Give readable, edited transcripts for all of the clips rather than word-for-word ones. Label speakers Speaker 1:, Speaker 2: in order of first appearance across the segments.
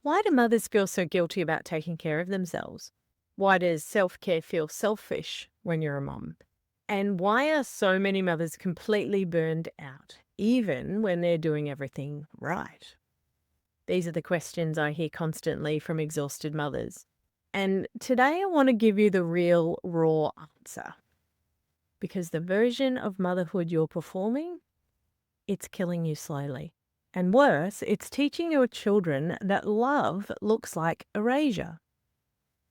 Speaker 1: Why do mothers feel so guilty about taking care of themselves? Why does self care feel selfish when you're a mom? And why are so many mothers completely burned out, even when they're doing everything right? These are the questions I hear constantly from exhausted mothers. And today I want to give you the real, raw answer. Because the version of motherhood you're performing, it's killing you slowly. And worse, it's teaching your children that love looks like erasure.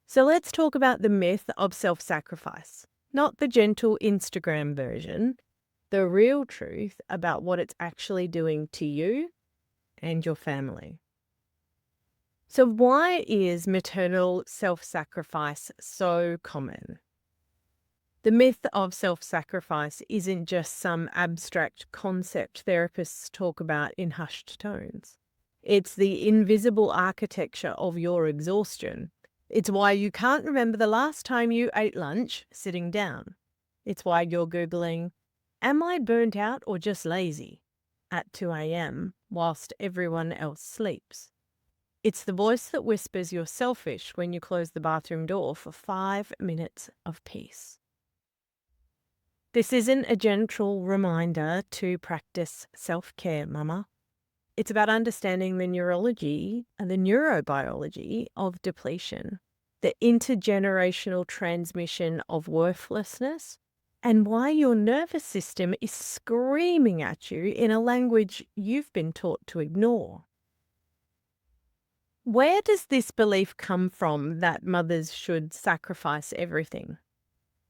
Speaker 1: So let's talk about the myth of self-sacrifice, not the gentle Instagram version, the real truth about what it's actually doing to you and your family. So why is maternal self-sacrifice so common? The myth of self-sacrifice isn't just some abstract concept therapists talk about in hushed tones. It's the invisible architecture of your exhaustion. It's why you can't remember the last time you ate lunch sitting down. It's why you're Googling, "Am I burnt out or just lazy?" at 2 a.m. whilst everyone else sleeps. It's the voice that whispers you're selfish when you close the bathroom door for 5 minutes of peace. This isn't a gentle reminder to practice self-care, mama. It's about understanding the neurology and the neurobiology of depletion, the intergenerational transmission of worthlessness, and why your nervous system is screaming at you in a language you've been taught to ignore. Where does this belief come from that mothers should sacrifice everything?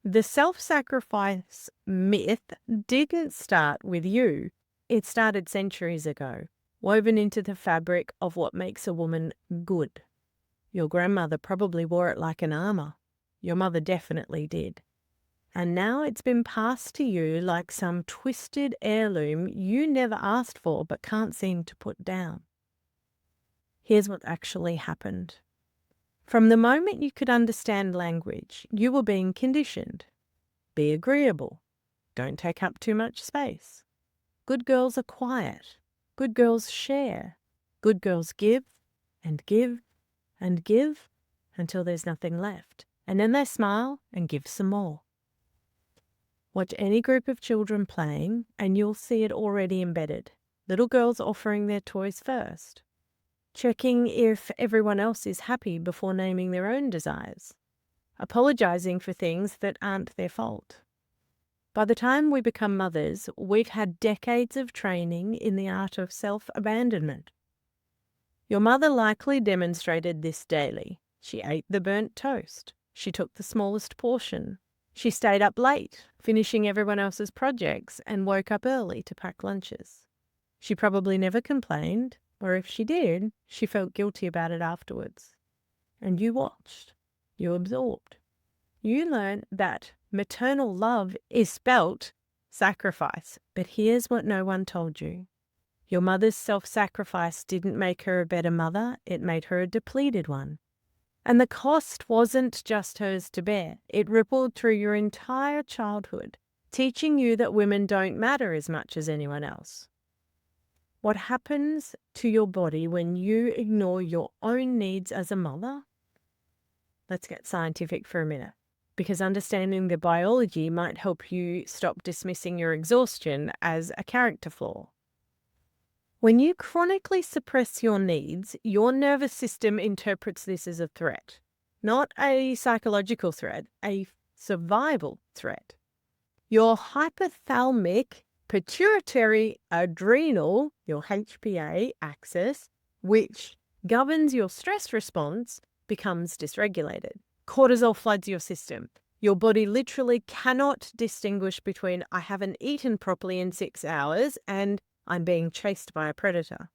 Speaker 1: The self-sacrifice myth didn't start with you. It started centuries ago, woven into the fabric of what makes a woman good. Your grandmother probably wore it like an armor. Your mother definitely did. And now it's been passed to you like some twisted heirloom you never asked for but can't seem to put down. Here's what actually happened. From the moment you could understand language, you were being conditioned. Be agreeable. Don't take up too much space. Good girls are quiet. Good girls share. Good girls give and give and give until there's nothing left. And then they smile and give some more. Watch any group of children playing and you'll see it already embedded. Little girls offering their toys first. Checking if everyone else is happy before naming their own desires. Apologizing for things that aren't their fault. By the time we become mothers, we've had decades of training in the art of self-abandonment. Your mother likely demonstrated this daily. She ate the burnt toast. She took the smallest portion. She stayed up late, finishing everyone else's projects, and woke up early to pack lunches. She probably never complained, or if she did, she felt guilty about it afterwards. And you watched. You absorbed. You learned that maternal love is spelt sacrifice. But here's what no one told you. Your mother's self-sacrifice didn't make her a better mother, it made her a depleted one. And the cost wasn't just hers to bear. It rippled through your entire childhood, teaching you that women don't matter as much as anyone else. What happens to your body when you ignore your own needs as a mother? Let's get scientific for a minute, because understanding the biology might help you stop dismissing your exhaustion as a character flaw. When you chronically suppress your needs, your nervous system interprets this as a threat, not a psychological threat, a survival threat. Your hypothalamic pituitary adrenal, your HPA axis, which governs your stress response, becomes dysregulated. Cortisol floods your system. Your body literally cannot distinguish between I haven't eaten properly in 6 hours and I'm being chased by a predator.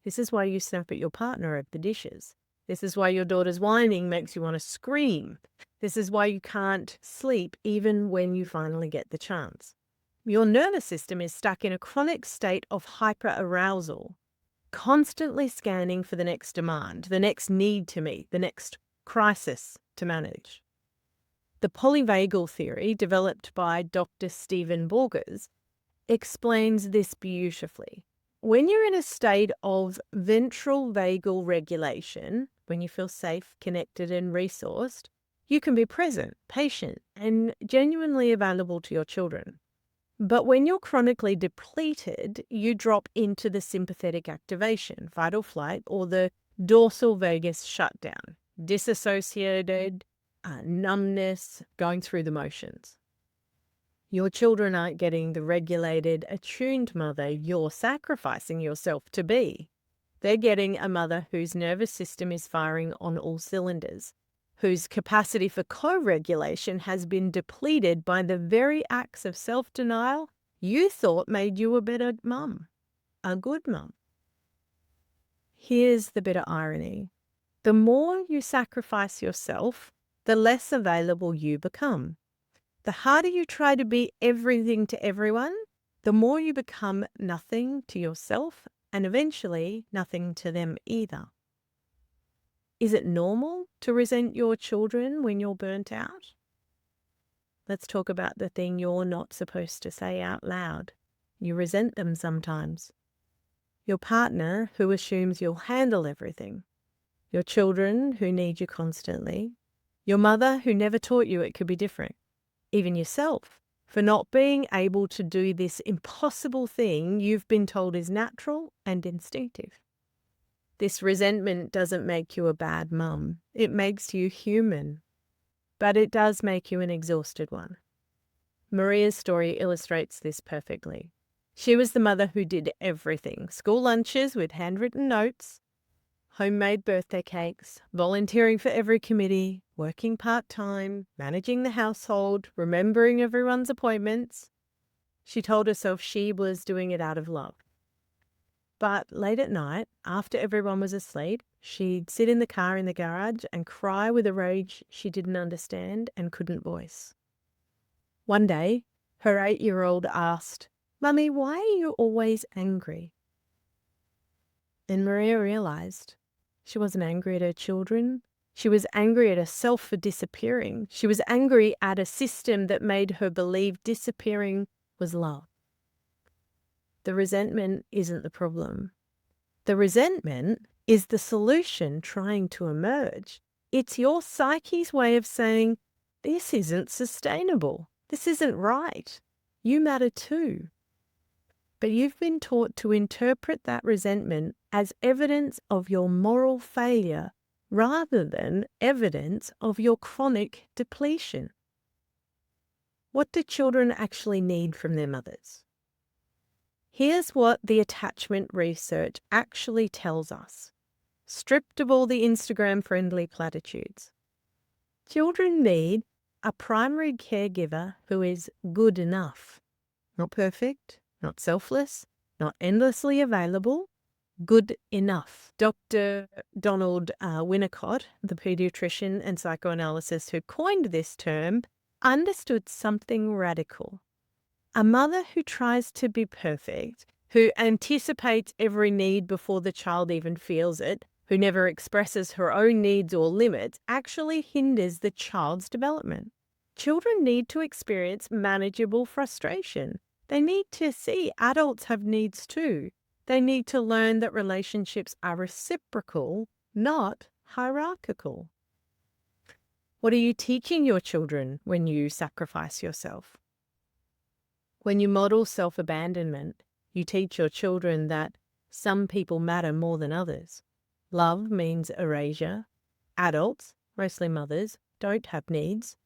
Speaker 1: This is why you snap at your partner over the dishes. This is why your daughter's whining makes you want to scream. This is why you can't sleep even when you finally get the chance. Your nervous system is stuck in a chronic state of hyperarousal, constantly scanning for the next demand, the next need to meet, the next crisis to manage. The polyvagal theory, developed by Dr. Stephen Borges, explains this beautifully. When you're in a state of ventral vagal regulation, when you feel safe, connected, and resourced, you can be present, patient, and genuinely available to your children. But when you're chronically depleted, you drop into the sympathetic activation, fight or flight, or the dorsal vagus shutdown, disassociated, numbness, going through the motions. Your children aren't getting the regulated, attuned mother you're sacrificing yourself to be. They're getting a mother whose nervous system is firing on all cylinders, whose capacity for co-regulation has been depleted by the very acts of self-denial you thought made you a better mum, a good mum. Here's the bitter irony. The more you sacrifice yourself, the less available you become. The harder you try to be everything to everyone, the more you become nothing to yourself and eventually nothing to them either. Is it normal to resent your children when you're burnt out? Let's talk about the thing you're not supposed to say out loud. You resent them sometimes. Your partner who assumes you'll handle everything. Your children who need you constantly. Your mother who never taught you it could be different. Even yourself for not being able to do this impossible thing you've been told is natural and instinctive. This resentment doesn't make you a bad mum. It makes you human. But it does make you an exhausted one. Maria's story illustrates this perfectly. She was the mother who did everything. School lunches with handwritten notes, homemade birthday cakes, volunteering for every committee, working part-time, managing the household, remembering everyone's appointments. She told herself she was doing it out of love. But late at night, after everyone was asleep, she'd sit in the car in the garage and cry with a rage she didn't understand and couldn't voice. One day, her 8-year-old asked, "Mummy, why are you always angry?" And Maria realized she wasn't angry at her children. She was angry at herself for disappearing. She was angry at a system that made her believe disappearing was love. The resentment isn't the problem. The resentment is the solution trying to emerge. It's your psyche's way of saying, this isn't sustainable. This isn't right. You matter too. But you've been taught to interpret that resentment as evidence of your moral failure rather than evidence of your chronic depletion. What do children actually need from their mothers? Here's what the attachment research actually tells us, stripped of all the Instagram-friendly platitudes. Children need a primary caregiver who is good enough, not perfect, not selfless, not endlessly available, good enough. Dr. Donald Winnicott, the pediatrician and psychoanalyst who coined this term, understood something radical. A mother who tries to be perfect, who anticipates every need before the child even feels it, who never expresses her own needs or limits, actually hinders the child's development. Children need to experience manageable frustration. They need to see adults have needs too. They need to learn that relationships are reciprocal, not hierarchical. What are you teaching your children when you sacrifice yourself? When you model self-abandonment, you teach your children that some people matter more than others. Love means erasure. Adults, mostly mothers, don't have needs.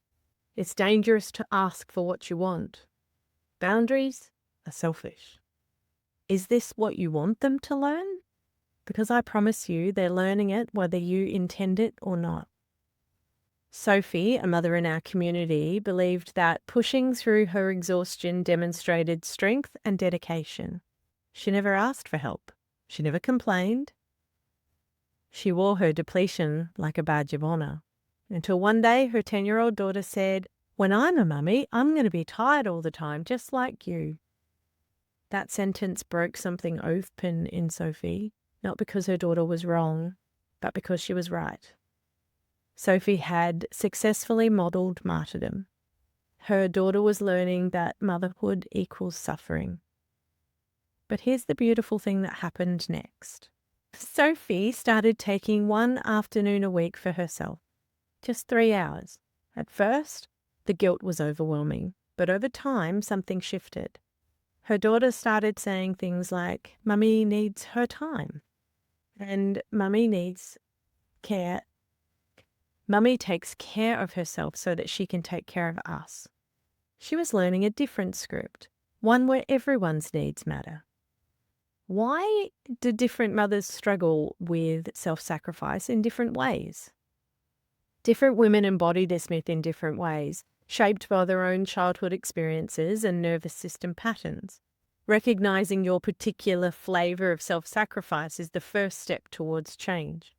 Speaker 1: It's dangerous to ask for what you want. Boundaries are selfish. Is this what you want them to learn? Because I promise you they're learning it whether you intend it or not. Sophie, a mother in our community, believed that pushing through her exhaustion demonstrated strength and dedication. She never asked for help. She never complained. She wore her depletion like a badge of honor. Until one day her 10-year-old daughter said, "When I'm a mummy, I'm going to be tired all the time, just like you." That sentence broke something open in Sophie, not because her daughter was wrong, but because she was right. Sophie had successfully modelled martyrdom. Her daughter was learning that motherhood equals suffering. But here's the beautiful thing that happened next. Sophie started taking one afternoon a week for herself, just 3 hours. At first, the guilt was overwhelming, but over time, something shifted. Her daughter started saying things like, "Mummy needs her time," and "Mummy needs care. Mummy takes care of herself so that she can take care of us." She was learning a different script, one where everyone's needs matter. Why do different mothers struggle with self-sacrifice in different ways? Different women embody this myth in different ways, shaped by their own childhood experiences and nervous system patterns. Recognizing your particular flavor of self-sacrifice is the first step towards change.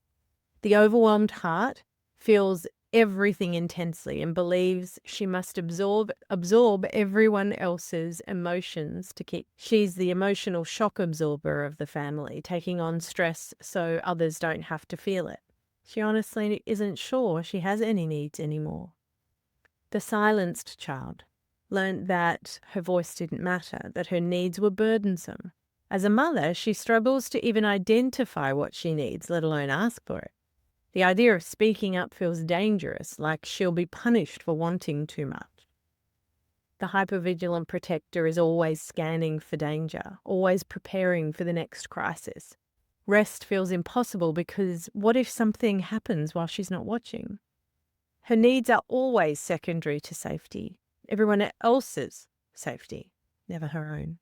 Speaker 1: The overwhelmed heart feels everything intensely and believes she must absorb everyone else's emotions to keep. She's the emotional shock absorber of the family, taking on stress so others don't have to feel it. She honestly isn't sure she has any needs anymore. The silenced child learned that her voice didn't matter, that her needs were burdensome. As a mother, she struggles to even identify what she needs, let alone ask for it. The idea of speaking up feels dangerous, like she'll be punished for wanting too much. The hypervigilant protector is always scanning for danger, always preparing for the next crisis. Rest feels impossible because what if something happens while she's not watching? Her needs are always secondary to safety, everyone else's safety, never her own.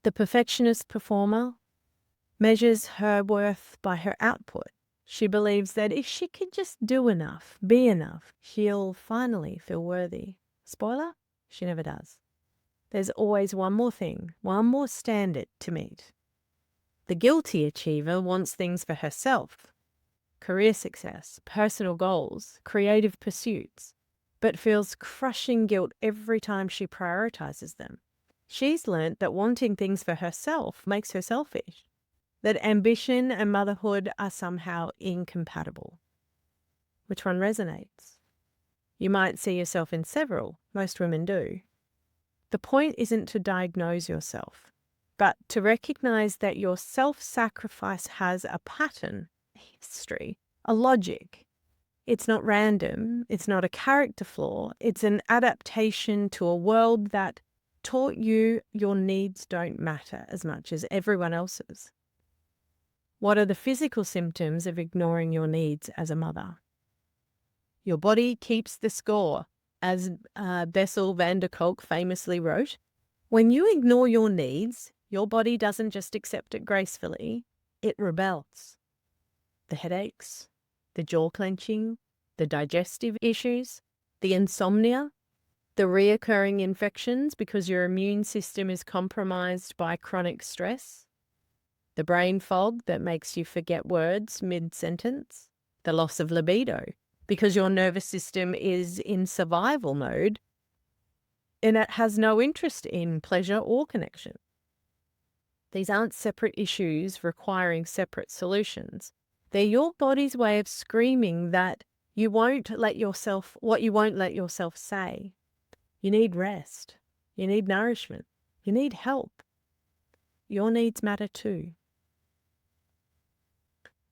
Speaker 1: The perfectionist performer measures her worth by her output. She believes that if she can just do enough, be enough, she'll finally feel worthy. Spoiler, she never does. There's always one more thing, one more standard to meet. The guilty achiever wants things for herself, career success, personal goals, creative pursuits, but feels crushing guilt every time she prioritizes them. She's learnt that wanting things for herself makes her selfish, that ambition and motherhood are somehow incompatible. Which one resonates? You might see yourself in several, most women do. The point isn't to diagnose yourself, but to recognize that your self-sacrifice has a pattern, a history, a logic. It's not random, it's not a character flaw, it's an adaptation to a world that taught you your needs don't matter as much as everyone else's. What are the physical symptoms of ignoring your needs as a mother? Your body keeps the score, as Bessel van der Kolk famously wrote. When you ignore your needs, your body doesn't just accept it gracefully, it rebels. The headaches, the jaw clenching, the digestive issues, the insomnia, the reoccurring infections because your immune system is compromised by chronic stress, the brain fog that makes you forget words mid-sentence, the loss of libido because your nervous system is in survival mode and it has no interest in pleasure or connection. These aren't separate issues requiring separate solutions. They're your body's way of screaming that you won't let yourself say. You need rest. You need nourishment. You need help. Your needs matter too.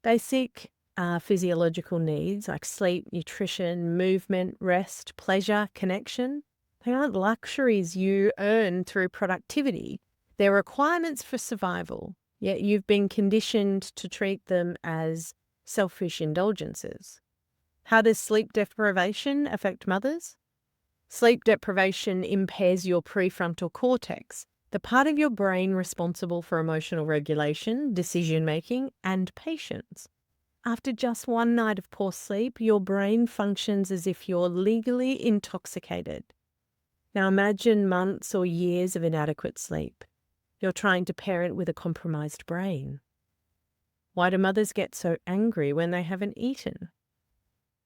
Speaker 1: Basic physiological needs like sleep, nutrition, movement, rest, pleasure, connection, they aren't luxuries you earn through productivity. They're requirements for survival, yet you've been conditioned to treat them as selfish indulgences. How does sleep deprivation affect mothers? Sleep deprivation impairs your prefrontal cortex, the part of your brain responsible for emotional regulation, decision-making, and patience. After just one night of poor sleep, your brain functions as if you're legally intoxicated. Now imagine months or years of inadequate sleep. You're trying to parent with a compromised brain. Why do mothers get so angry when they haven't eaten?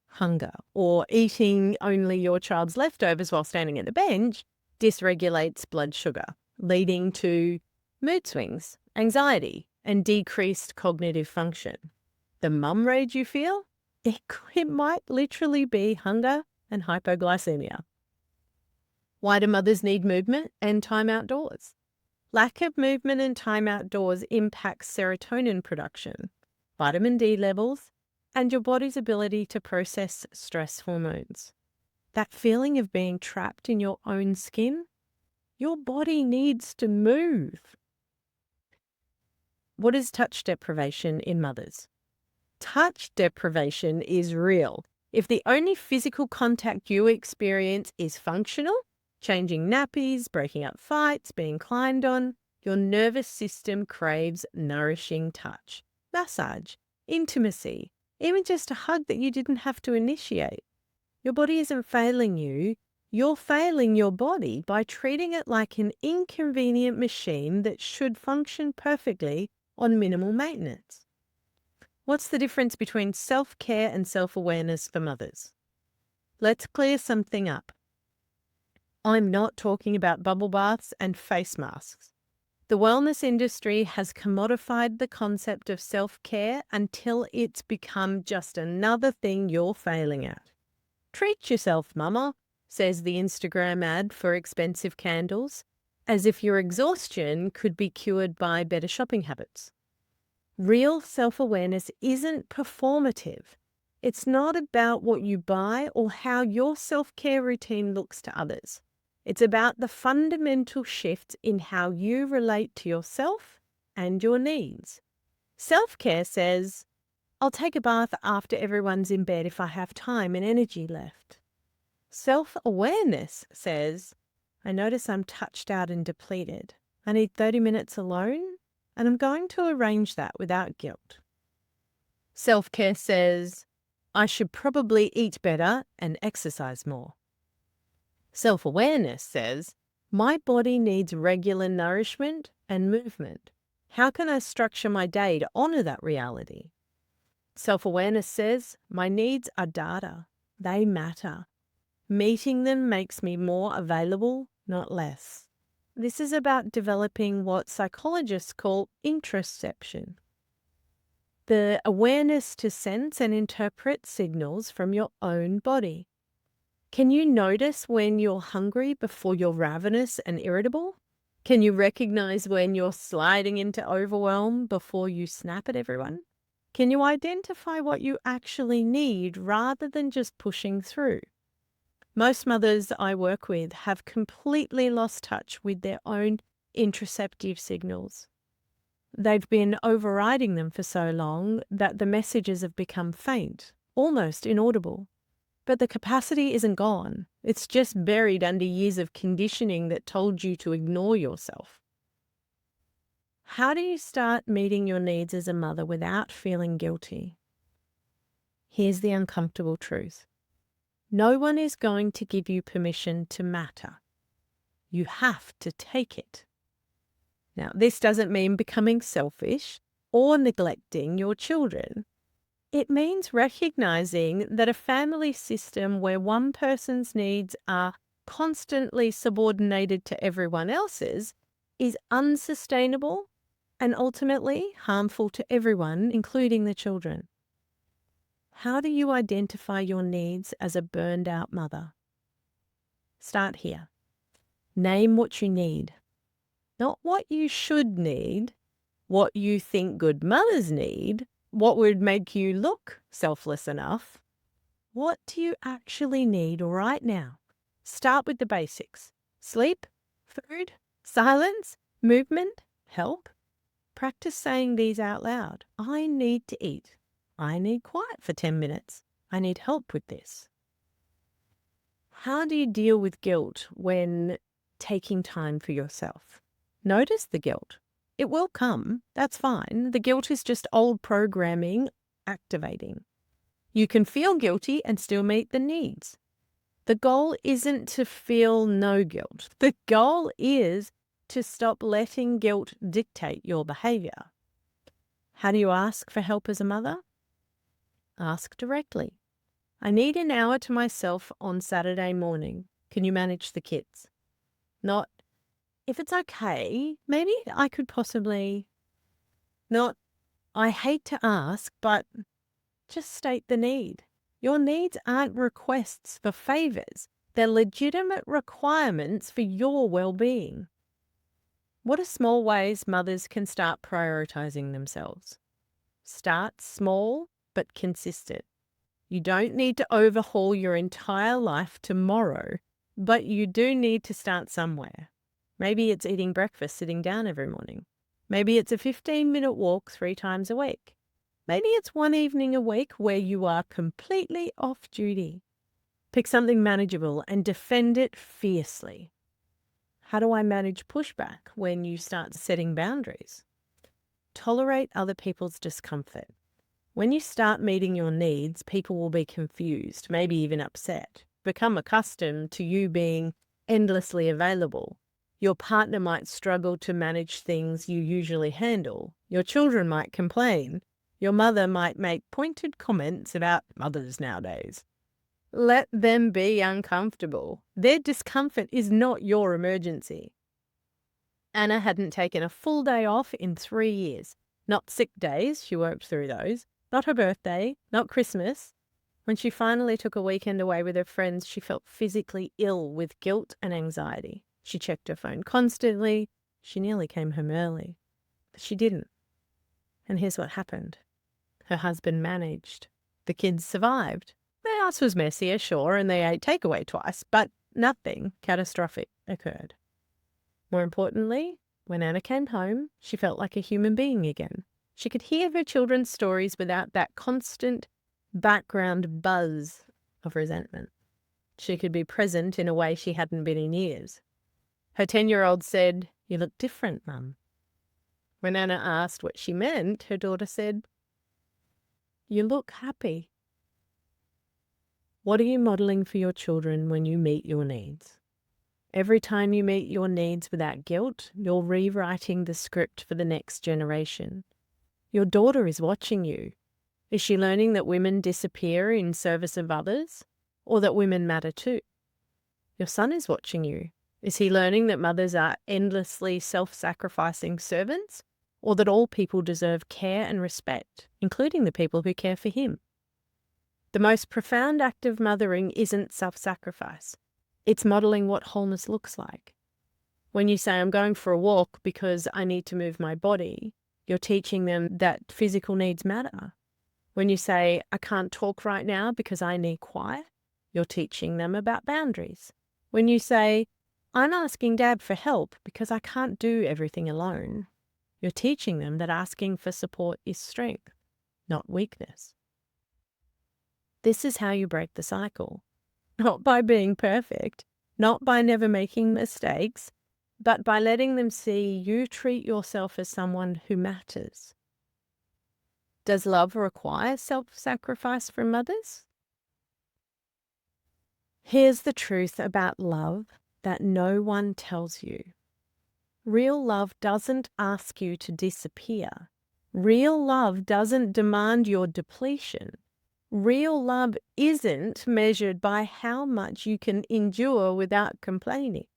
Speaker 1: Hunger, or eating only your child's leftovers while standing at the bench, dysregulates blood sugar, leading to mood swings, anxiety, and decreased cognitive function. The mum rage you feel? It might literally be hunger and hypoglycemia. Why do mothers need movement and time outdoors? Lack of movement and time outdoors impacts serotonin production, vitamin D levels, and your body's ability to process stress hormones. That feeling of being trapped in your own skin, your body needs to move. What is touch deprivation in mothers? Touch deprivation is real. If the only physical contact you experience is functional, changing nappies, breaking up fights, being climbed on, your nervous system craves nourishing touch, massage, intimacy, even just a hug that you didn't have to initiate. Your body isn't failing you. You're failing your body by treating it like an inconvenient machine that should function perfectly on minimal maintenance. What's the difference between self-care and self-awareness for mothers? Let's clear something up. I'm not talking about bubble baths and face masks. The wellness industry has commodified the concept of self-care until it's become just another thing you're failing at. Treat yourself, mama, says the Instagram ad for expensive candles, as if your exhaustion could be cured by better shopping habits. Real self-awareness isn't performative. It's not about what you buy or how your self-care routine looks to others. It's about the fundamental shift in how you relate to yourself and your needs. Self-care says, I'll take a bath after everyone's in bed if I have time and energy left. Self-awareness says, I notice I'm touched out and depleted. I need 30 minutes alone, and I'm going to arrange that without guilt. Self-care says, I should probably eat better and exercise more. Self-awareness says, my body needs regular nourishment and movement. How can I structure my day to honor that reality? Self-awareness says, my needs are data. They matter. Meeting them makes me more available, not less. This is about developing what psychologists call introspection. The awareness to sense and interpret signals from your own body. Can you notice when you're hungry before you're ravenous and irritable? Can you recognize when you're sliding into overwhelm before you snap at everyone? Can you identify what you actually need rather than just pushing through? Most mothers I work with have completely lost touch with their own interoceptive signals. They've been overriding them for so long that the messages have become faint, almost inaudible. But the capacity isn't gone. It's just buried under years of conditioning that told you to ignore yourself. How do you start meeting your needs as a mother without feeling guilty? Here's the uncomfortable truth. No one is going to give you permission to matter. You have to take it. Now, this doesn't mean becoming selfish or neglecting your children. It means recognizing that a family system where one person's needs are constantly subordinated to everyone else's is unsustainable and ultimately harmful to everyone, including the children. How do you identify your needs as a burned out mother? Start here. Name what you need. Not what you should need, what you think good mothers need, what would make you look selfless enough. What do you actually need right now? Start with the basics. Sleep, food, silence, movement, help. Practice saying these out loud. I need to eat. I need quiet for 10 minutes. I need help with this. How do you deal with guilt when taking time for yourself? Notice the guilt. It will come. That's fine. The guilt is just old programming activating. You can feel guilty and still meet the needs. The goal isn't to feel no guilt. The goal is to stop letting guilt dictate your behavior. How do you ask for help as a mother? Ask directly. I need an hour to myself on Saturday morning. Can you manage the kids? Not, if it's okay, maybe I could possibly. Not, I hate to ask, but just state the need. Your needs aren't requests for favors. They're legitimate requirements for your well-being. What are small ways mothers can start prioritizing themselves? Start small but consistent. You don't need to overhaul your entire life tomorrow, but you do need to start somewhere. Maybe it's eating breakfast sitting down every morning. Maybe it's a 15-minute walk 3 times a week. Maybe it's one evening a week where you are completely off duty. Pick something manageable and defend it fiercely. How do I manage pushback when you start setting boundaries? Tolerate other people's discomfort. When you start meeting your needs, people will be confused, maybe even upset. Become accustomed to you being endlessly available. Your partner might struggle to manage things you usually handle. Your children might complain. Your mother might make pointed comments about mothers nowadays. Let them be uncomfortable. Their discomfort is not your emergency. Anna hadn't taken a full day off in 3 years. Not sick days, she worked through those. Not her birthday, not Christmas. When she finally took a weekend away with her friends, she felt physically ill with guilt and anxiety. She checked her phone constantly. She nearly came home early. But she didn't. And here's what happened. Her husband managed. The kids survived. Their house was messier, sure, and they ate takeaway twice, but nothing catastrophic occurred. More importantly, when Anna came home, she felt like a human being again. She could hear her children's stories without that constant background buzz of resentment. She could be present in a way she hadn't been in years. Her 10-year-old said, "You look different, Mum." When Anna asked what she meant, her daughter said, "You look happy." What are you modeling for your children when you meet your needs? Every time you meet your needs without guilt, you're rewriting the script for the next generation. Your daughter is watching you. Is she learning that women disappear in service of others, or that women matter too? Your son is watching you. Is he learning that mothers are endlessly self-sacrificing servants, or that all people deserve care and respect, including the people who care for him? The most profound act of mothering isn't self-sacrifice. It's modeling what wholeness looks like. When you say, "I'm going for a walk because I need to move my body," you're teaching them that physical needs matter. When you say, "I can't talk right now because I need quiet," you're teaching them about boundaries. When you say, "I'm asking Dad for help because I can't do everything alone," you're teaching them that asking for support is strength, not weakness. This is how you break the cycle. Not by being perfect, not by never making mistakes, but by letting them see you treat yourself as someone who matters. Does love require self-sacrifice from mothers? Here's the truth about love that no one tells you. Real love doesn't ask you to disappear. Real love doesn't demand your depletion. Real love isn't measured by how much you can endure without complaining.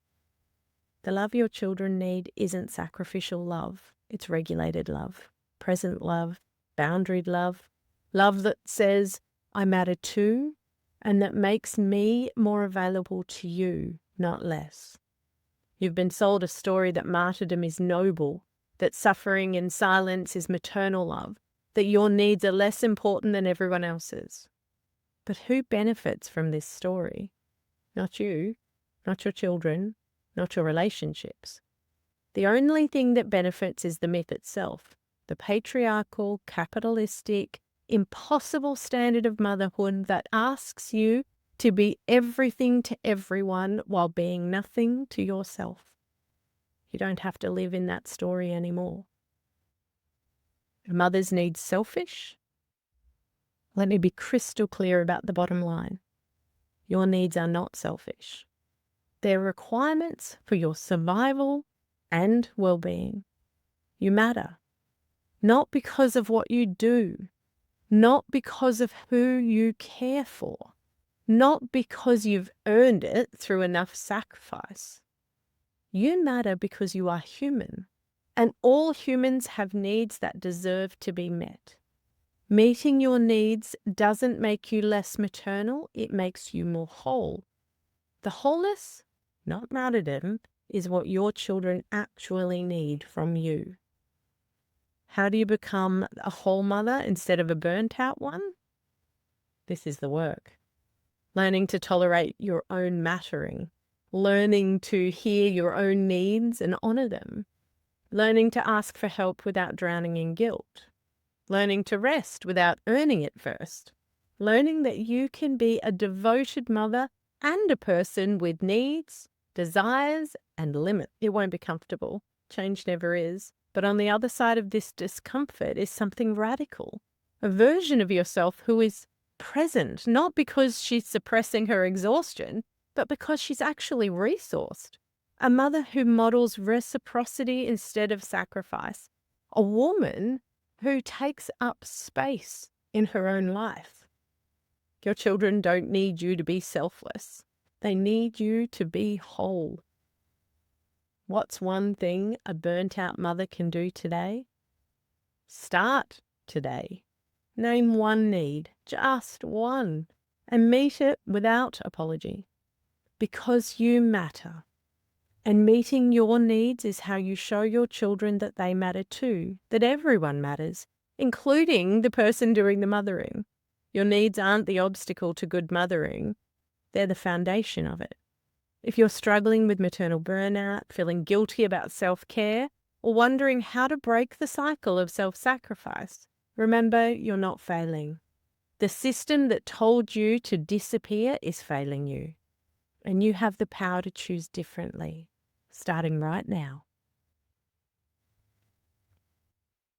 Speaker 1: The love your children need isn't sacrificial love. It's regulated love, present love, boundaried love, love that says, "I matter too," and that makes me more available to you, not less. You've been sold a story that martyrdom is noble, that suffering in silence is maternal love, that your needs are less important than everyone else's. But who benefits from this story? Not you, not your children, not your relationships. The only thing that benefits is the myth itself, the patriarchal, capitalistic, impossible standard of motherhood that asks you to be everything to everyone while being nothing to yourself. You don't have to live in that story anymore. Are mothers' needs selfish? Let me be crystal clear about the bottom line. Your needs are not selfish. They're requirements for your survival and well-being. You matter. Not because of what you do, not because of who you care for, not because you've earned it through enough sacrifice. You matter because you are human, and all humans have needs that deserve to be met. Meeting your needs doesn't make you less maternal, it makes you more whole. The wholeness, not martyrdom, is what your children actually need from you. How do you become a whole mother instead of a burnt out one? This is the work. Learning to tolerate your own mattering, learning to hear your own needs and honor them, learning to ask for help without drowning in guilt, learning to rest without earning it first, learning that you can be a devoted mother and a person with needs, desires, and limits. It won't be comfortable. Change never is. But on the other side of this discomfort is something radical, a version of yourself who is present, not because she's suppressing her exhaustion, but because she's actually resourced. A mother who models reciprocity instead of sacrifice. A woman who takes up space in her own life. Your children don't need you to be selfless. They need you to be whole. What's one thing a burnt-out mother can do today? Start today. Name one need, just one, and meet it without apology. Because you matter. And meeting your needs is how you show your children that they matter too, that everyone matters, including the person doing the mothering. Your needs aren't the obstacle to good mothering. They're the foundation of it. If you're struggling with maternal burnout, feeling guilty about self-care, or wondering how to break the cycle of self-sacrifice, remember you're not failing. The system that told you to disappear is failing you. And you have the power to choose differently, starting right now.